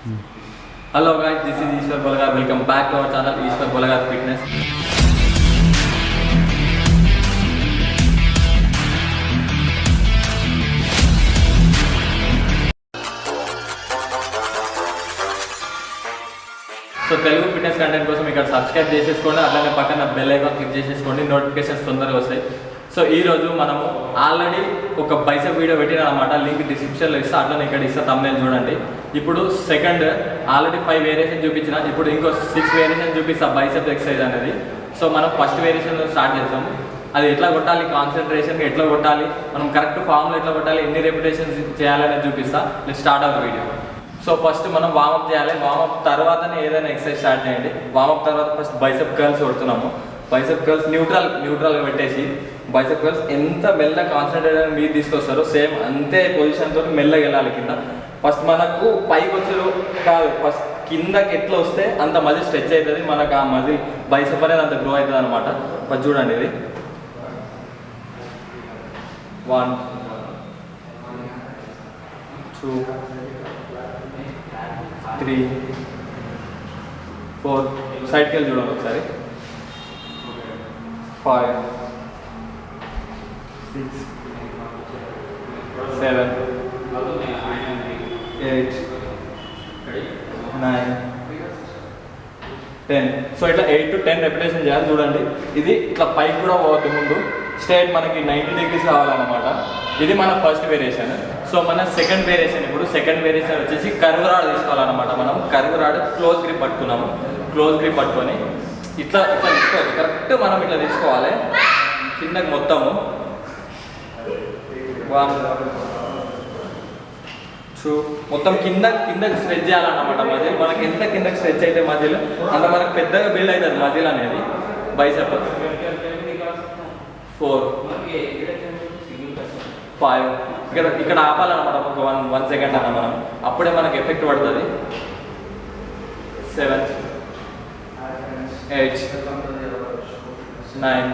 Hello guys, this is Ishwar Balagar. Welcome back to our channel Ishwar Balagar Fitness. So Telugu fitness content కోసం ఇక్కడ subscribe చేసేసుకోండి, అలానే పక్కన bell icon click చేసేసుకోండి, notifications తొందరగా వస్తాయి. సో ఈరోజు మనము ఆల్రెడీ ఒక బైసెప్ వీడియో పెట్టిన అనమాట, లింక్ డిస్క్రిప్షన్లో ఇస్తా, అట్లనే ఇక్కడ ఇస్తా, తమ్నేల్ చూడండి. ఇప్పుడు సెకండ్ ఆల్రెడీ 5 వేరియేషన్ చూపించిన, ఇప్పుడు ఇంకో 6 వేరియేషన్ చూపిస్తా బైసెప్ ఎక్సర్సైజ్ అనేది. సో మనం ఫస్ట్ వేరియేషన్ స్టార్ట్ చేద్దాం. అది ఎట్లా కొట్టాలి, కాన్సన్ట్రేషన్గా ఎట్లా కొట్టాలి, మనం కరెక్ట్ ఫామ్లో ఎట్లా కొట్టాలి, ఎన్ని రెపిటేషన్స్ చేయాలనేది చూపిస్తా. Let's start our video. So first మనం వామప్ చేయాలి. వామప్ తర్వాతనే ఏదైనా ఎక్సర్సైజ్ స్టార్ట్ చేయండి. వామప్ తర్వాత ఫస్ట్ బైసెప్ కర్ల్స్ కొడుతున్నాము. బైసెప్ కర్ల్స్ న్యూట్రల్గా పెట్టేసి బైసెప్ కర్ల్స్ ఎంత మెల్లగా కాన్సన్ట్రేట్ అని మీరు తీసుకొస్తారో సేమ్ అంతే పొజిషన్ తోటి మెల్లగా వెళ్ళాలి కింద. ఫస్ట్ మనకు పైకి వచ్చేది కాదు, ఫస్ట్ కిందకి ఎట్లా వస్తే అంత మజిల్ స్ట్రెచ్ అవుతుంది, మనకు ఆ మజిల్ బైసెప్ అనేది అంత గ్రో అవుతుంది అనమాట. ఫస్ట్ చూడండి, ఇది 1 2 3 4 సైడ్కి వెళ్ళి చూడండి ఒకసారి, 5 6 7 8 9 10. సో ఇట్లా 8 to 10 రెపిటేషన్ చేయాలి. చూడండి, ఇది ఇట్లా పైకి కూడా పోవద్దు, ముందు స్ట్రైట్ మనకి 90 degrees కావాలన్నమాట. ఇది మన ఫస్ట్ వేరియేషన్. సో మన సెకండ్ వేరియేషన్, ఇప్పుడు సెకండ్ వేరియేషన్ వచ్చేసి కర్వ్ రాడ్ తీసుకోవాలన్నమాట. మనం కర్వ్ రాడ్ క్లోజ్ గ్రిప్ పట్టుకున్నాము. క్లోజ్ గ్రిప్ పట్టుకొని ఇట్లా తీసుకోవాలి, కరెక్ట్ మనం ఇట్లా తీసుకోవాలి కిందకి మొత్తము. 1 2 మొత్తం కిందకి స్ట్రెచ్ చేయాలన్నమాట మజిల్. మనకి ఎంత కిందకి స్ట్రెచ్ అయితే మజిల్ అంత మనకు పెద్దగా బిల్డ్ అవుతుంది మజిల్ అనేది బైసెప్. 4 5 ఇక్కడ ఆపాలన్నమాట ఒక 1 సెకండ్ అన్న మనం, అప్పుడే మనకి ఎఫెక్ట్ పడుతుంది. 7 8 9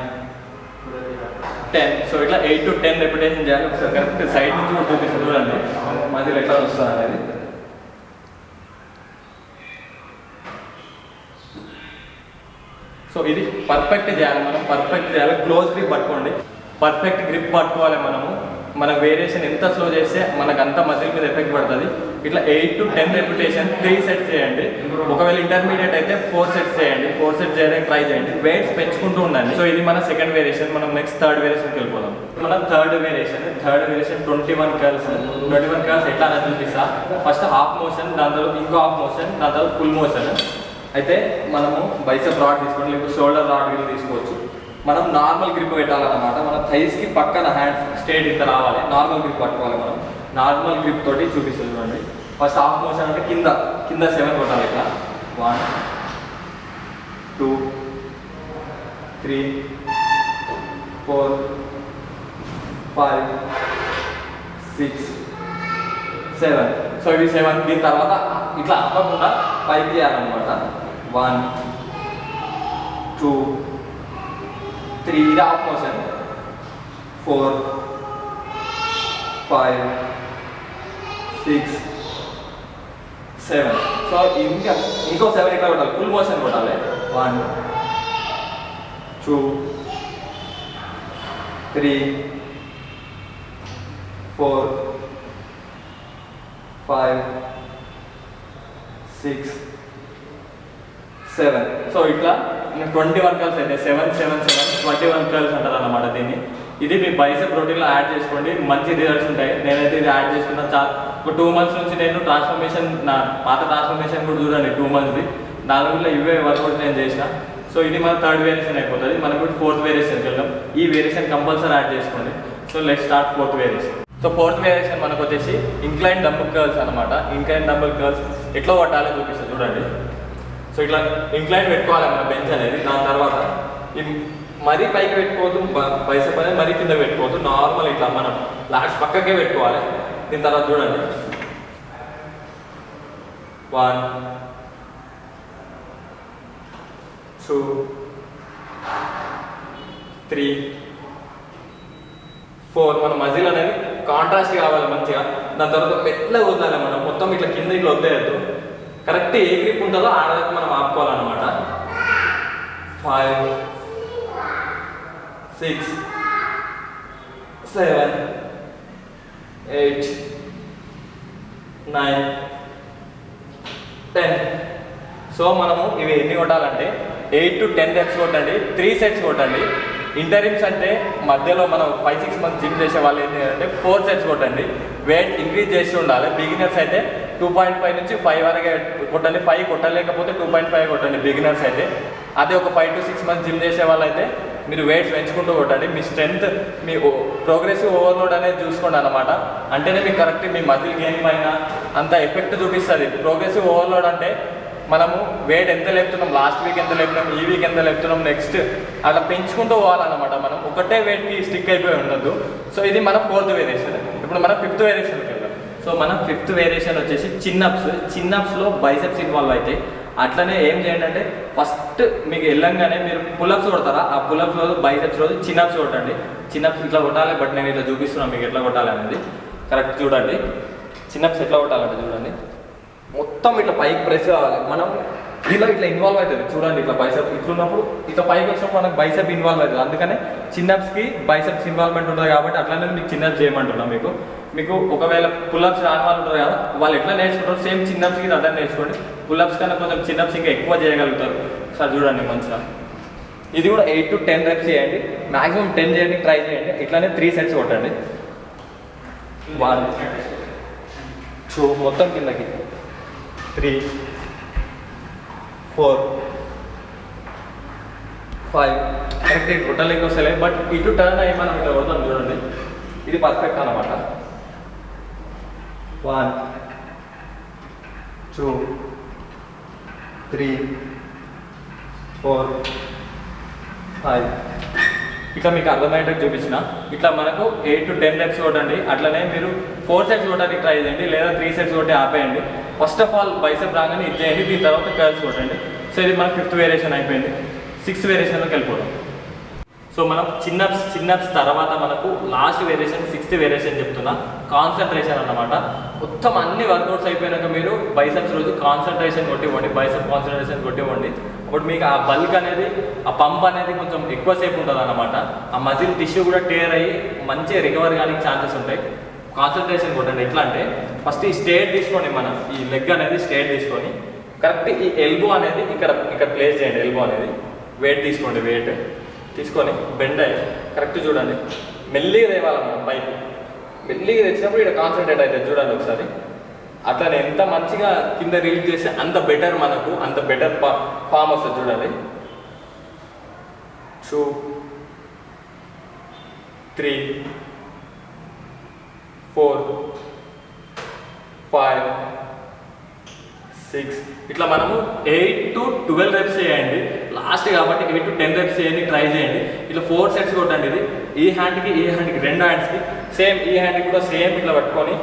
10. సో ఇట్లా 8 to 10 రెపిటేషన్ చేయాలి. ఒకసారి కరెక్ట్ సైడ్ నుంచి కూడా చూపిస్తుంది, చూడండి మధ్యలో ఎట్లా వస్తుంది అనేది. సో ఇది పర్ఫెక్ట్ చేయాలి, మనం పర్ఫెక్ట్ చేయాలి. క్లోజ్ గ్రిప్ పట్టుకోండి, పర్ఫెక్ట్ గ్రిప్ పట్టుకోవాలి మనము. మన వేరియేషన్ ఎంత స్లో చేస్తే మనకు అంత మజిల్ మీద ఎఫెక్ట్ పడుతుంది. ఇట్లా 8 to 10 రెపిటేషన్ 3 సెట్స్ చేయండి. ఒకవేళ ఇంటర్మీడియట్ అయితే 4 సెట్స్ చేయండి. 4 సెట్స్ చేయడానికి ట్రై చేయండి, వెయిట్స్ పెంచుకుంటూ ఉండండి. సో ఇది మన సెకండ్ వేరియేషన్. మనం నెక్స్ట్ థర్డ్ వేరియేషన్కి వెళ్ళిపోదాం. మన థర్డ్ వేరియేషన్ 21 కర్ల్స్. 21 కర్ల్స్ ఎట్లా అనేది చూపిస్తా. ఫస్ట్ హాఫ్ మోషన్, దాని తర్వాత ఇంకో హాఫ్ మోషన్, దాని తర్వాత ఫుల్ మోషన్. అయితే మనము బైసెప్ రాడ్ తీసుకోండి, లేకపోతే షోల్డర్ రాడ్ కూడా తీసుకోవచ్చు. మనం నార్మల్ గ్రిప్ పెట్టాలన్నమాట. మన థైస్కి పక్కన హ్యాండ్స్ స్ట్రేట్ ఇంత రావాలి, నార్మల్ గ్రిప్ పట్టుకోవాలి. మనం నార్మల్ గ్రిప్ తోటి చూపిస్తుంది చూడండి. ఫస్ట్ హాఫ్ మోషన్ అంటే కింద 7 కొట్టాలి ఇట్లా. 1 2 3 4 5 6 7. సో ఇది 7. దీని తర్వాత ఇట్లా అవ్వకుండా పైకి చేయాలన్నమాట. 1 2 3 ఇది హాఫ్ మోషన్. 4 5 6 7. సో ఇంకో 7 ఇట్లా కొట్టాలి, ఫుల్ మోషన్ కొట్టాలి. 1 2 3 4 5 6 7. సో ఇట్లా 21 కర్ల్స్ అయితే 7 7 7 21 కర్ల్స్ అంటారు అన్నమాట దీన్ని. ఇది మీ బైసెప్ ప్రోటీన్లో యాడ్ చేసుకోండి, మంచి రిజల్ట్స్ ఉంటాయి. నేనైతే ఇది యాడ్ చేసుకున్నా ఒక 2 months నుంచి నేను ట్రాన్స్ఫర్మేషన్, నా పాత ట్రాన్స్ఫర్మేషన్ కూడా చూడండి 2 monthsది. 4 ఇవే వర్కౌట్స్ నేను చేసిన. సో ఇది మన థర్డ్ వేరియేషన్ అయిపోతుంది. మనం ఇప్పుడు 4th వేరియేషన్కి వెళ్దాం. ఈ వేరియేషన్ కంపల్సరీ యాడ్ చేసుకోండి. So let start 4th variation. So 4th variation మనకు వచ్చేసి ఇంక్లైన్ డంబుల్ కర్ల్స్ అనమాట. ఇంక్లైన్ డంబుల్ కర్ల్స్ ఎట్లా కొట్టాలో చూపిస్తుంది చూడండి. సో ఇట్లా ఇంక్లైన్ పెట్టుకోవాలి మన బెంచ్ అనేది. దాని తర్వాత మరీ పైకి పెట్టుకోవద్దు, బైసెప్ అనేది మరీ కింద పెట్టుకోవద్దు, నార్మల్ ఇట్లా మనం లాస్ట్ పక్కకే పెట్టుకోవాలి. దీని తర్వాత చూడండి 1 2 3 4 మన మజిల్ అనేది కాంట్రాస్ట్ కావాలి మంచిగా. దాని తర్వాత మెల్లగా వదలాలి, మనం మొత్తం ఇట్లా కింద ఇట్లా వదిలేయద్దు, కరెక్ట్ ఏ గ్రిప్ ఉంటుందో ఆడదాకా మనం ఆపుకోవాలన్నమాట. 5 6 7 8 9 10. సో మనము ఇవి ఎన్ని కొట్టాలంటే 8 to 10 reps కొట్టండి, 3 sets కొట్టండి. ఇంటరిమ్స్ అంటే మధ్యలో మనం 5-6 months జిమ్ చేసే వాళ్ళు ఏంటి అంటే 4 sets కొట్టండి. వెయిట్ ఇంక్రీజ్ చేసి ఉండాలి. బిగినర్స్ అయితే 2.5 నుంచి 5 వరకు కొట్టండి. 5 కొట్టలేకపోతే 2.5 కొట్టండి బిగినర్స్ అయితే. అదే ఒక 5 to 6 months జిమ్ చేసే వాళ్ళు అయితే మీరు వెయిట్స్ పెంచుకుంటూ కొట్టండి. మీ స్ట్రెంత్, మీ ప్రోగ్రెసివ్ ఓవర్లోడ్ అనేది చూసుకోండి అనమాట. అంటేనే మీకు కరెక్ట్ మీ మజిల్ గెయిన్ పైన అంత ఎఫెక్ట్ చూపిస్తుంది. ప్రోగ్రెసివ్ ఓవర్లోడ్ అంటే మనము వెయిట్ ఎంత లేపుతున్నాం, లాస్ట్ వీక్ ఎంత లేపుతున్నాం, ఈ వీక్ ఎంత లేపుతున్నాం, నెక్స్ట్ అలా పెంచుకుంటూ పోవాలన్నమాట. మనం ఒకటే వెయిట్కి స్టిక్ అయిపోయి ఉండదు. సో ఇది మన 4th వేరియేషన్. ఇప్పుడు మనం 5th వేరియేషన్కి వెళ్దాం. సో మన 5th వేరియేషన్ వచ్చేసి చిన్నప్స్. చిన్నప్స్లో బైసెప్స్ ఇన్వాల్వ్ అవుతాయి. అట్లనే ఏం చేయండి అంటే ఫస్ట్ మీకు వెళ్ళంగానే మీరు పుల్అప్స్ కొడతారా, ఆ పుల్అప్స్ రోజు బైసెప్స్ రోజు చిన్నప్స్ కొట్టండి. చిన్నప్స్ ఇట్లా కొట్టాలి, బట్ నేను ఇట్లా చూపిస్తున్నాను మీకు ఎట్లా కొట్టాలి అనేది. కరెక్ట్ చూడండి. చిన్నప్స్ ఎట్లా కొట్టాలంటే చూడండి, మొత్తం ఇట్లా పైకి ప్రెస్ కావాలి. మనం ఇలా ఇట్లా ఇన్వాల్వ్ అవుతుంది చూడండి. ఇట్లా బైసెప్ ఇట్లున్నప్పుడు ఇట్లా పైకి వచ్చినప్పుడు మనకు బైసెప్ ఇన్వాల్వ్ అవుతుంది. అందుకనే చిన్నప్స్కి బైసెప్స్ ఇన్వాల్వ్మెంట్ ఉంటుంది కాబట్టి అట్లనే మీకు చిన్నప్స్ చేయమంటున్నాం. మీకు ఒకవేళ పుల్అప్స్ రాని వాళ్ళు ఉంటారు కదా, వాళ్ళు ఎట్లా నేర్చుకుంటారు సేమ్ చిన్నప్స్కి అట్లా నేర్చుకోండి. పుల్అప్స్ కన్నా కొంచెం చిన్నప్స్ ఇంకా ఎక్కువ చేయగలుగుతారు. సార్ చూడండి మంచిగా. ఇది కూడా 8 to 10 reps చేయండి. మ్యాక్సిమం 10 చేయండి, ట్రై చేయండి. ఇట్లానే 3 sets కొట్టండి. 1 2 మొత్తం కిందకి 3 4 5. కరెక్ట్ కొట్టలేక వస్తలే, బట్ ఇటు టర్న్ అయ్యి మనం ఇట్లా కొడతాం చూడండి. ఇది పర్ఫెక్ట్ అనమాట. 1 2 3 4 5. ఇట్లా మీకు అర్థమయ్యేటట్టు చూపించిన. ఇట్లా మనకు 8 to 10 reps కొట్టండి. అట్లనే మీరు 4 sets కొట్టడానికి ట్రై చేయండి, లేదా 3 sets కొట్టి ఆపేయండి. ఫస్ట్ ఆఫ్ ఆల్ బైసెప్ రాగానే ఇది చేయండి, దీని తర్వాత కర్ల్స్ కొట్టండి. సో ఇది మన 5th వేరియేషన్ అయిపోయింది. 6th వేరియేషన్లోకి వెళ్ళిపోవడం. సో మనం చిన్నప్స్ తర్వాత మనకు లాస్ట్ వేరియేషన్ 6th వేరియేషన్ చెప్తున్నా, కాన్సన్ట్రేషన్ అన్నమాట. మొత్తం అన్ని వర్కౌట్స్ అయిపోయినాక మీరు బైసెప్స్ రోజు కాన్సన్ట్రేషన్ కొట్టివ్వండి, బైసెప్ కాన్సన్ట్రేషన్ కొట్టివ్వండి. అప్పుడు మీకు ఆ బల్క్ అనేది, ఆ పంప్ అనేది కొంచెం ఎక్కువసేపు ఉంటుంది అన్నమాట. ఆ మజిల్ టిష్యూ కూడా టేర్ అయ్యి మంచిగా రికవర్ కానీ ఛాన్సెస్ ఉంటాయి. కాన్సన్ట్రేషన్ కొట్టండి. ఎట్లా అంటే ఫస్ట్ ఈ స్ట్రేట్ తీసుకోండి, మనం ఈ లెగ్ అనేది స్ట్రేట్ తీసుకొని కరెక్ట్ ఈ ఎల్బో అనేది ఇక్కడ ప్లేస్ చేయండి. ఎల్బో అనేది వెయిట్ తీసుకోండి. వెయిట్ తీసుకొని బెండ్ అయ్యి కరెక్ట్ చూడండి, మెల్లిగా తేవాలి మనం పైకి. మెల్లిగా తెచ్చినప్పుడు ఇక్కడ కాన్సన్ట్రేట్ అవుతుంది చూడండి ఒకసారి. అట్లనే ఎంత మంచిగా కింద రిలీజ్ చేస్తే అంత బెటర్, మనకు అంత బెటర్ ఫామ్ వస్తుంది చూడండి. 2 3 4 5 6. ఇట్లా మనము 8 to 12 reps చేయండి. లాస్ట్ కాబట్టి 8 to 10 reps చేయండి, ట్రై చేయండి. ఇట్లా 4 sets కొట్టండి. ఇది ఈ హ్యాండ్కి 2 హ్యాండ్స్కి సేమ్, ఈ హ్యాండ్కి కూడా సేమ్ ఇట్లా పట్టుకొని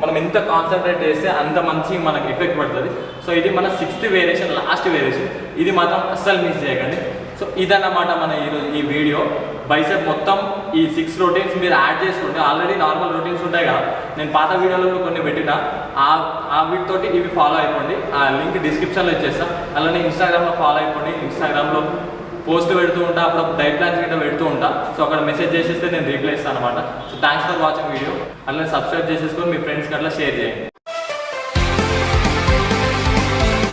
మనం ఎంత కాన్సన్ట్రేట్ చేస్తే అంత మంచి మనకి ఎఫెక్ట్ పడుతుంది. సో ఇది మన 6th వేరియేషన్, లాస్ట్ వేరియేషన్. ఇది మాత్రం అస్సలు మిస్ చేయకండి. సో ఇదన్నమాట మన ఈరోజు ఈ వీడియో. బైసెప్ మొత్తం ఈ 6 రొటీన్స్ మీరు యాడ్ చేసుకోండి. ఆల్రెడీ నార్మల్ రొటీన్స్ ఉంటాయి కదా, నేను పాత వీడియోలో కొన్ని పెట్టిన ఆ వీటితోటి ఇవి ఫాలో అయిపోండి. ఆ లింక్ డిస్క్రిప్షన్లో ఇచ్చేస్తా. అలానే ఇన్స్టాగ్రామ్లో ఫాలో అయిపోండి. ఇన్స్టాగ్రామ్లో పోస్ట్ పెడుతూ ఉంటా, అప్పుడు డైట్ ప్లాన్స్ గిట్ట పెడుతూ ఉంటా. సో అక్కడ మెసేజ్ చేసేస్తే నేను రిప్లై ఇస్తాను అనమాట. So thanks for watching video. అలానే సబ్స్క్రైబ్ చేసేసుకొని మీ ఫ్రెండ్స్కి అట్లా షేర్ చేయండి.